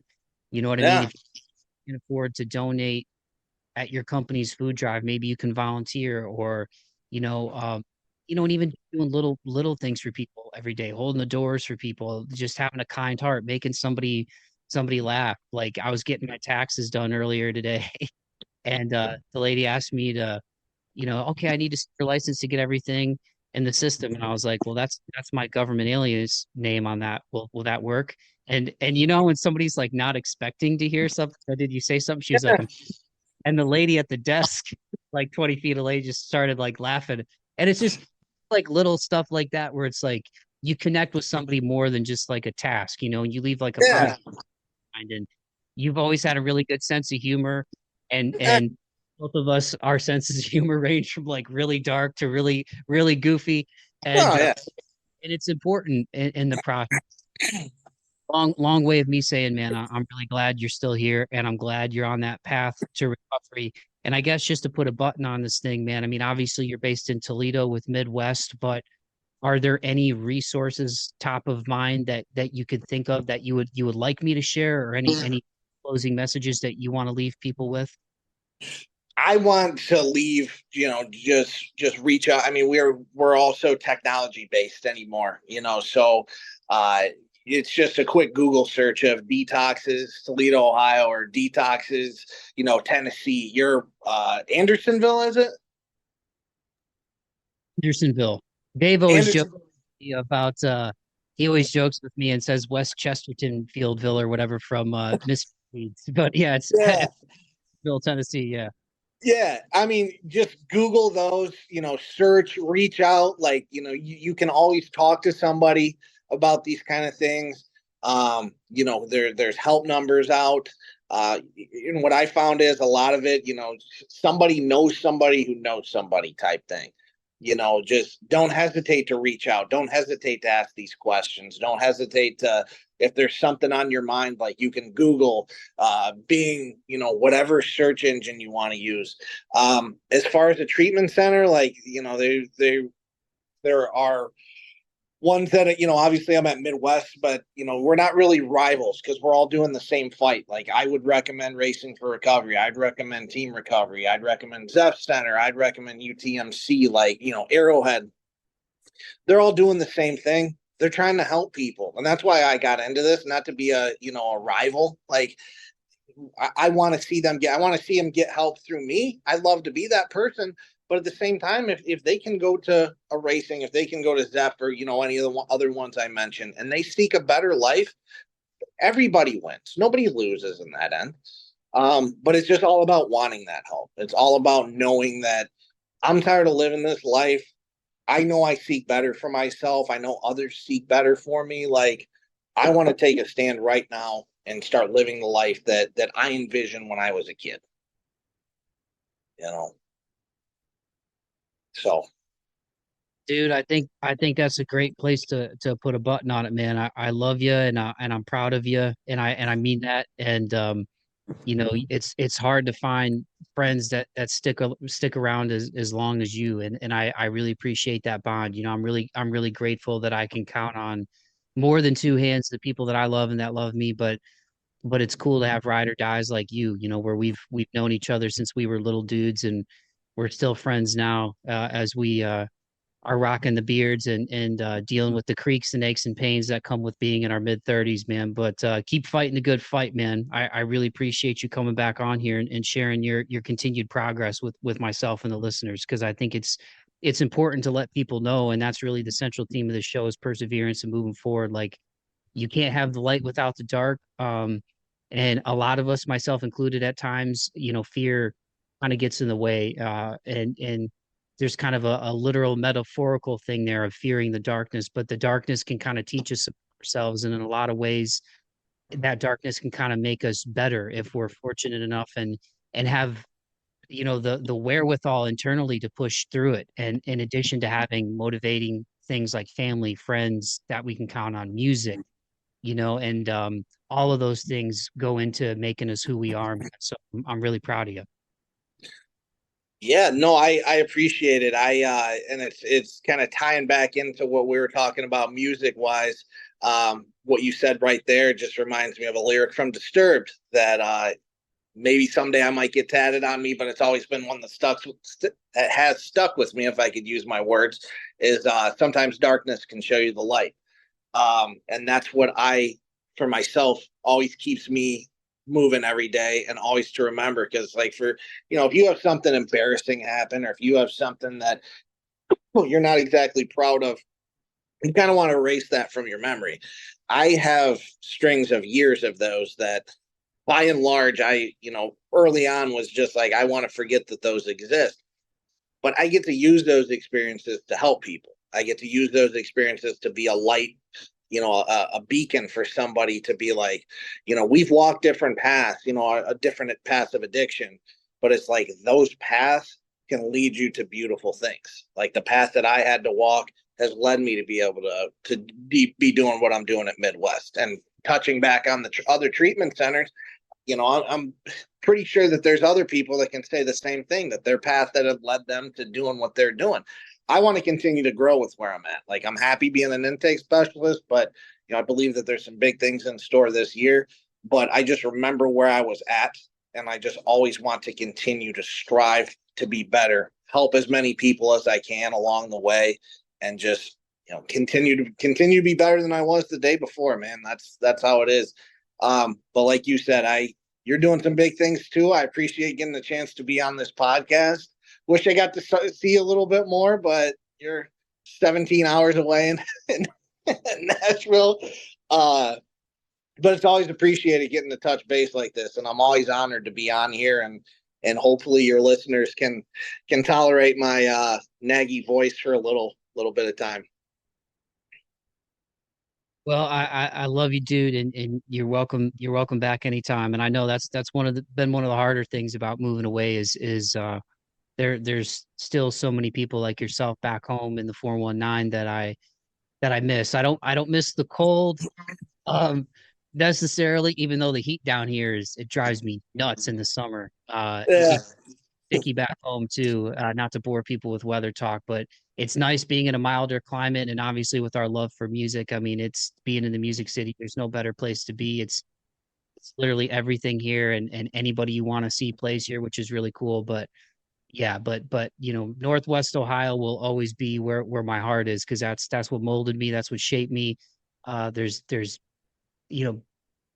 You know what I mean? Yeah. If you can afford to donate at your company's food drive, maybe you can volunteer, or you know, and even doing little things for people every day, holding the doors for people, just having a kind heart, making somebody laugh. Like I was getting my taxes done earlier today, and the lady asked me to, okay, I need to see your license to get everything in the system, and I was like, well, that's my government alias name on that. Will that work? And when somebody's like not expecting to hear something, did you say something? She was like, and the lady at the desk, like 20 feet away, just started like laughing. And it's just like little stuff like that where it's like you connect with somebody more than just like a task, and you leave like a Yeah. positive mind. And you've always had a really good sense of humor. And Yeah. and both of us, our senses of humor range from like really dark to really, really goofy. And Oh, yeah. and it's important in the process. Long way of me saying, man, I'm really glad you're still here, and I'm glad you're on that path to recovery. And I guess just to put a button on this thing, man, I mean, obviously you're based in Toledo with Midwest, but are there any resources top of mind that you could think of that you would like me to share, or any closing messages that you want to leave people with? I want to leave, just reach out. I mean, we're also technology based anymore, so uh it's just a quick Google search of detoxes, Toledo, Ohio, or detoxes, Tennessee. You're Andersonville, is it? Andersonville. Dave always jokes Anderson. about he always jokes with me and says West Chesterton Fieldville or whatever from Miss Leeds. But yeah, it's Yeah. Bill, Tennessee. Yeah. Yeah, I mean, just Google those, search, reach out. Like, you can always talk to somebody about these kind of things. There's help numbers out. And what I found is a lot of it, somebody knows somebody who knows somebody type thing. Just don't hesitate to reach out. Don't hesitate to ask these questions. Don't hesitate to, if there's something on your mind, like you can Google, being, whatever search engine you want to use. As far as a treatment center, like, there are ones that, obviously I'm at Midwest, but, we're not really rivals because we're all doing the same fight. Like I would recommend Racing for Recovery. I'd recommend Team Recovery. I'd recommend Zeph Center. I'd recommend UTMC, like, Arrowhead. They're all doing the same thing. They're trying to help people. And that's why I got into this, not to be a rival. Like I want to see them I want to see them get help through me. I love to be that person. But at the same time, if they can go to a racing, if they can go to Zeph or, any of the other ones I mentioned, and they seek a better life, everybody wins. Nobody loses in that end. But it's just all about wanting that help. It's all about knowing that I'm tired of living this life. I know I seek better for myself. I know others seek better for me. Like I want to take a stand right now and start living the life that I envisioned when I was a kid. You know. So, Dude, I think that's a great place to put a button on it, man. I love you, and I'm proud of you, and I mean that. And it's hard to find friends that stick around as long as you, and I really appreciate that bond. I'm really grateful that I can count on more than two hands the people that I love and that love me. But it's cool to have ride or dies like you, where we've known each other since we were little dudes, and we're still friends now, as we are rocking the beards and dealing with the creaks and aches and pains that come with being in our mid 30s, man. But keep fighting the good fight, man. I really appreciate you coming back on here and sharing your continued progress with myself and the listeners, because I think it's important to let people know, and that's really the central theme of the show, is perseverance and moving forward. Like you can't have the light without the dark. And a lot of us, myself included, at times, fear kind of gets in the way. And there's kind of a literal metaphorical thing there of fearing the darkness, but the darkness can kind of teach us ourselves. And in a lot of ways, that darkness can kind of make us better if we're fortunate enough and have the wherewithal internally to push through it, and in addition to having motivating things like family, friends that we can count on, music, and all of those things go into making us who we are, man. So I'm really proud of you. Yeah, no, I appreciate it. And it's kind of tying back into what we were talking about music wise. What you said right there just reminds me of a lyric from Disturbed that maybe someday I might get tatted on me, but it's always been one that that has stuck with me, if I could use my words, is sometimes darkness can show you the light. And that's what for myself, always keeps me moving every day and always to remember. Because, like, if you have something embarrassing happen, or if you have something that you're not exactly proud of, you kind of want to erase that from your memory. I have strings of years of those that, by and large, early on was just like, I want to forget that those exist. But I get to use those experiences to help people. I get to use those experiences to be a light, a beacon for somebody, to be like, we've walked different paths, a different path of addiction, but it's like those paths can lead you to beautiful things. Like the path that I had to walk has led me to be able to be doing what I'm doing at Midwest, and touching back on the other treatment centers. I'm pretty sure that there's other people that can say the same thing, that their path that have led them to doing what they're doing. I want to continue to grow with where I'm at. Like, I'm happy being an intake specialist, but I believe that there's some big things in store this year. But I just remember where I was at, and I just always want to continue to strive to be better, help as many people as I can along the way, and just continue to be better than I was the day before, man. That's how it is. But like you said, you're doing some big things too. I appreciate getting the chance to be on this podcast. Wish I got to see a little bit more, but you're 17 hours away in Nashville. But it's always appreciated getting to touch base like this, and I'm always honored to be on here, and hopefully your listeners can tolerate my naggy voice for a little bit of time. Well, I love you, dude, and you're welcome. You're welcome back anytime. And I know that's been one of the harder things about moving away is there's still so many people like yourself back home in the 419 that I miss. I don't miss the cold um necessarily, even though the heat down here it drives me nuts in the summer. Yeah. It's sticky back home too. Not to bore people with weather talk, but it's nice being in a milder climate, and obviously with our love for music. I mean, it's being in the music city. There's no better place to be. It's literally everything here, and anybody you want to see plays here, which is really cool. But yeah, but Northwest Ohio will always be where my heart is, because that's what molded me. That's what shaped me. There's you know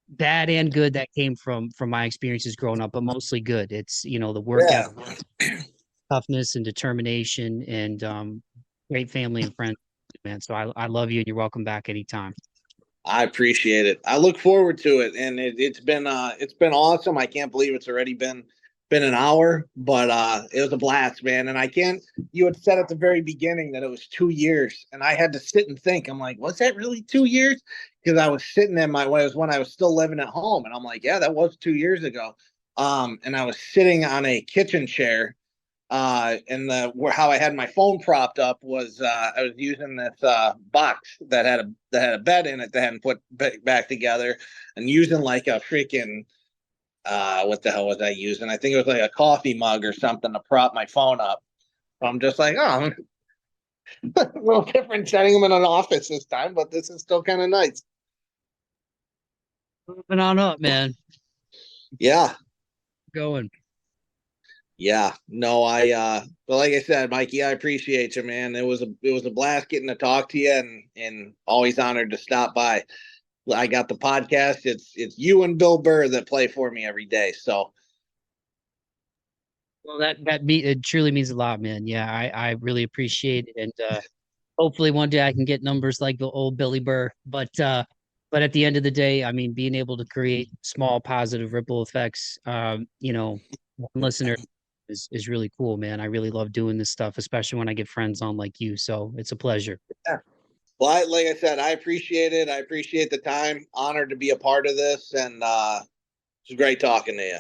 bad and good that came from my experiences growing up, but mostly good. It's the work Yeah. ethic, toughness and determination, and great family and friends, man. So I love you, and you're welcome back anytime. I appreciate it. I look forward to it, and it's been awesome. I can't believe it's already been an hour, but it was a blast, man. And I can't. You had said at the very beginning that it was 2 years, and I had to sit and think. I'm like, was that really 2 years? Because I was sitting in when I was still living at home, and I'm like, yeah, that was 2 years ago. And I was sitting on a kitchen chair, and how I had my phone propped up was I was using this box that had a bed in it that hadn't put back together, and using like a freaking what the hell was I using? I think it was like a coffee mug or something to prop my phone up. So I'm just like, oh, a little different setting them in an office this time, but this is still kind of nice. Moving on up, man. Yeah. Going. Yeah, no, but like I said, Mikey, I appreciate you, man. It was a blast getting to talk to you, and always honored to stop by. I got the podcast. It's you and Bill Burr that play for me every day. So, Well, it truly means a lot, man. Yeah, I really appreciate it, and hopefully one day I can get numbers like the old Billy Burr. But at the end of the day, I mean, being able to create small positive ripple effects, one listener is really cool, man. I really love doing this stuff, especially when I get friends on like you. So it's a pleasure. yeah. Well, like I said, I appreciate it. I appreciate the time. Honored to be a part of this, and it's great talking to you.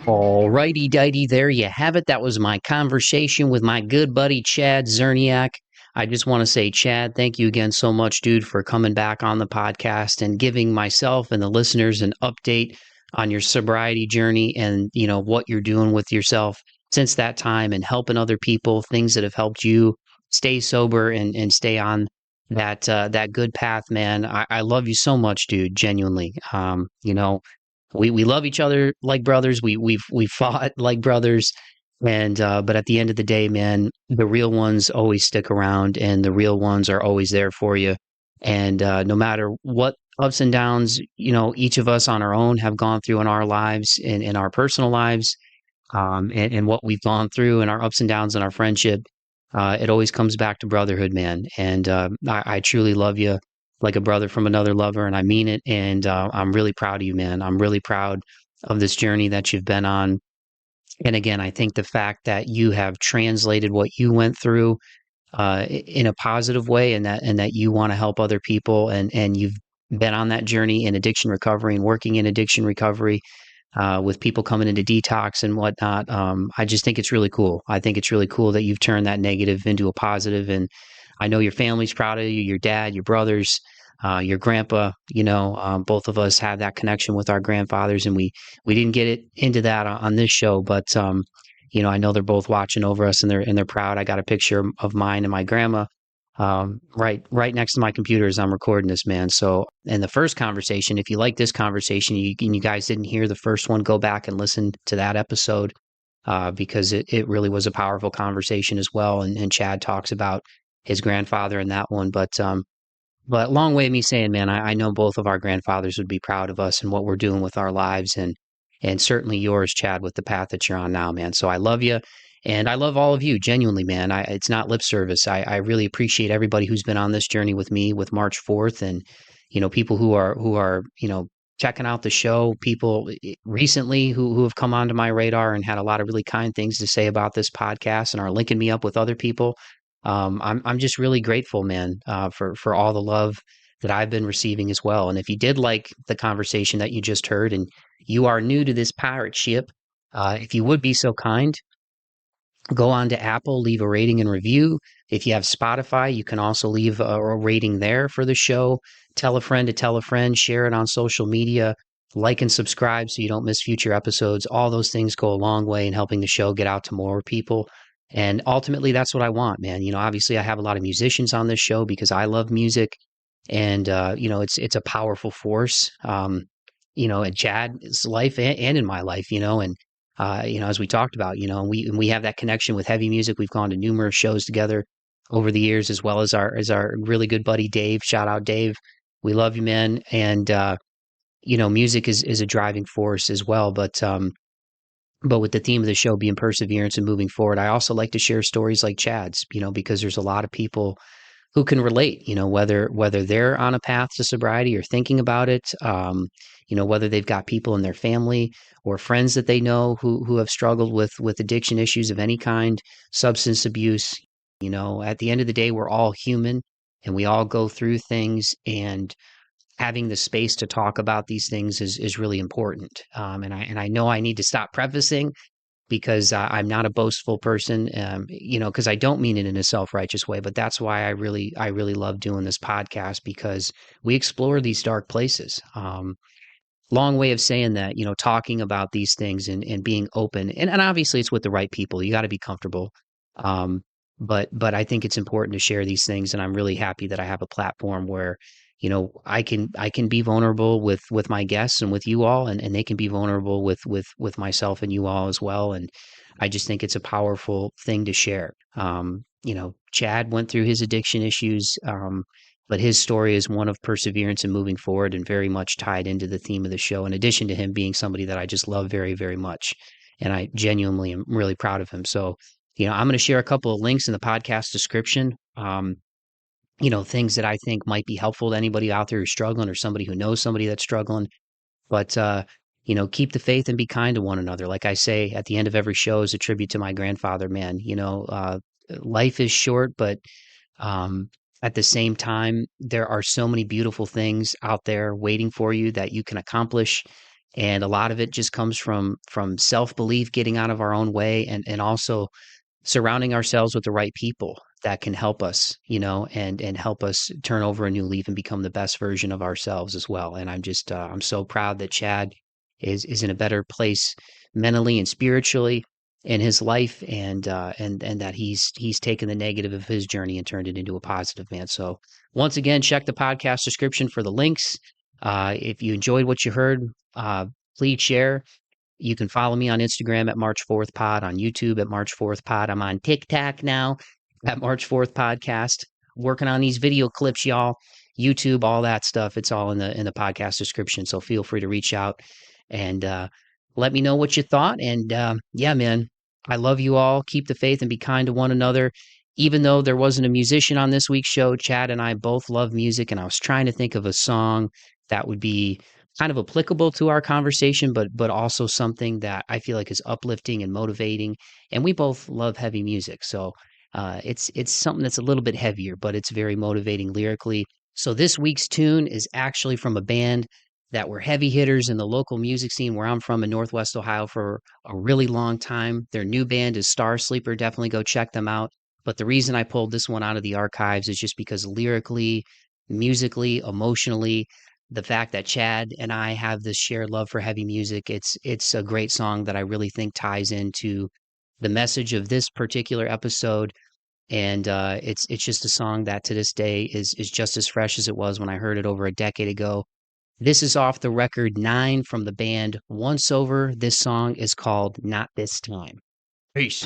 Alrighty, dighty, there you have it. That was my conversation with my good buddy Chad Czerniak. I just want to say, Chad, thank you again so much, dude, for coming back on the podcast and giving myself and the listeners an update on your sobriety journey and, what you're doing with yourself since that time and helping other people, things that have helped you stay sober and stay on that good path, man. I love you so much, dude, genuinely. We love each other like brothers. We've fought like brothers. And but at the end of the day, man, the real ones always stick around, and the real ones are always there for you. And no matter what ups and downs, each of us on our own have gone through in our lives, in our personal lives, and what we've gone through in our ups and downs in our friendship, it always comes back to brotherhood, man. And I truly love you like a brother from another lover, and I mean it. And I'm really proud of you, man. I'm really proud of this journey that you've been on. And again, I think the fact that you have translated what you went through in a positive way, and that you want to help other people, and you've been on that journey in addiction recovery and working in addiction recovery with people coming into detox and whatnot. I just think it's really cool. I think it's really cool that you've turned that negative into a positive, and I know your family's proud of you, your dad, your brothers, your grandpa. Both of us have that connection with our grandfathers, and we didn't get it into that on this show, but I know they're both watching over us, and they're proud. I got a picture of mine and my grandma right next to my computer as I'm recording this, man. So, in the first conversation, if you like this conversation, you guys didn't hear the first one, go back and listen to that episode because it really was a powerful conversation as well. And Chad talks about his grandfather in that one, but long way of me saying, man, I know both of our grandfathers would be proud of us and what we're doing with our lives, and certainly yours, Chad, with the path that you're on now, man. So I love you, and I love all of you, genuinely, man. It's not lip service. I really appreciate everybody who's been on this journey with me with March 4th, and people who are checking out the show, people recently who have come onto my radar and had a lot of really kind things to say about this podcast and are linking me up with other people. I'm just really grateful, man, for all the love that I've been receiving as well. And if you did like the conversation that you just heard, and you are new to this pirate ship, if you would be so kind, go on to Apple, leave a rating and review. If you have Spotify, you can also leave a rating there for the show. Tell a friend to tell a friend, share it on social media, like and subscribe so you don't miss future episodes. All those things go a long way in helping the show get out to more people. And ultimately, that's what I want, man. Obviously, I have a lot of musicians on this show because I love music, and it's a powerful force, in Chad's life and in my life, and as we talked about, we have that connection with heavy music. We've gone to numerous shows together over the years, as well as our really good buddy Dave. Shout out, Dave. We love you, man. And music is a driving force as well, but with the theme of the show being perseverance and moving forward, I also like to share stories like Chad's, because there's a lot of people who can relate, whether they're on a path to sobriety or thinking about it, whether they've got people in their family or friends that they know who have struggled with addiction issues of any kind, substance abuse. At the end of the day, we're all human and we all go through things, and having the space to talk about these things is really important. And I know I need to stop prefacing because I'm not a boastful person, because I don't mean it in a self-righteous way, but that's why I really love doing this podcast, because we explore these dark places. Long way of saying that, talking about these things and being open, and obviously it's with the right people. You got to be comfortable. But I think it's important to share these things, and I'm really happy that I have a platform where I can be vulnerable with my guests and with you all, and they can be vulnerable with myself and you all as well. And I just think it's a powerful thing to share. Chad went through his addiction issues, but his story is one of perseverance and moving forward, and very much tied into the theme of the show, in addition to him being somebody that I just love very, very much. And I genuinely am really proud of him. So, I'm going to share a couple of links in the podcast description. Things that I think might be helpful to anybody out there who's struggling, or somebody who knows somebody that's struggling. But, keep the faith and be kind to one another. Like I say at the end of every show, is a tribute to my grandfather, man. Life is short, but at the same time, there are so many beautiful things out there waiting for you that you can accomplish. And a lot of it just comes from self-belief, getting out of our own way, and also surrounding ourselves with the right people. that can help us, you know, and help us turn over a new leaf and become the best version of ourselves as well. And I'm just I'm so proud that Chad is in a better place mentally and spiritually in his life, and that he's taken the negative of his journey and turned it into a positive, man. So once again, check the podcast description for the links. If you enjoyed what you heard, please share. You can follow me on Instagram at March 4th Pod, on YouTube at March 4th Pod. I'm on TikTok now at March 4th Podcast. Working on these video clips, y'all. YouTube, all that stuff. It's all in the podcast description. So feel free to reach out and let me know what you thought. And yeah, man, I love you all. Keep the faith and be kind to one another. Even though there wasn't a musician on this week's show, Chad and I both love music, and I was trying to think of a song that would be kind of applicable to our conversation, but also something that I feel like is uplifting and motivating. And we both love heavy music, so it's something that's a little bit heavier, but it's very motivating lyrically. So this week's tune is actually from a band that were heavy hitters in the local music scene where I'm from in Northwest Ohio for a really long time. Their new band is Star Sleeper. Definitely go check them out. But the reason I pulled this one out of the archives is just because lyrically, musically, emotionally, the fact that Chad and I have this shared love for heavy music, it's a great song that I really think ties into the message of this particular episode. And it's just a song that to this day is just as fresh as it was when I heard it over a decade ago. This is off the record 9 from the band OnceOver. This song is called Not This Time. Peace.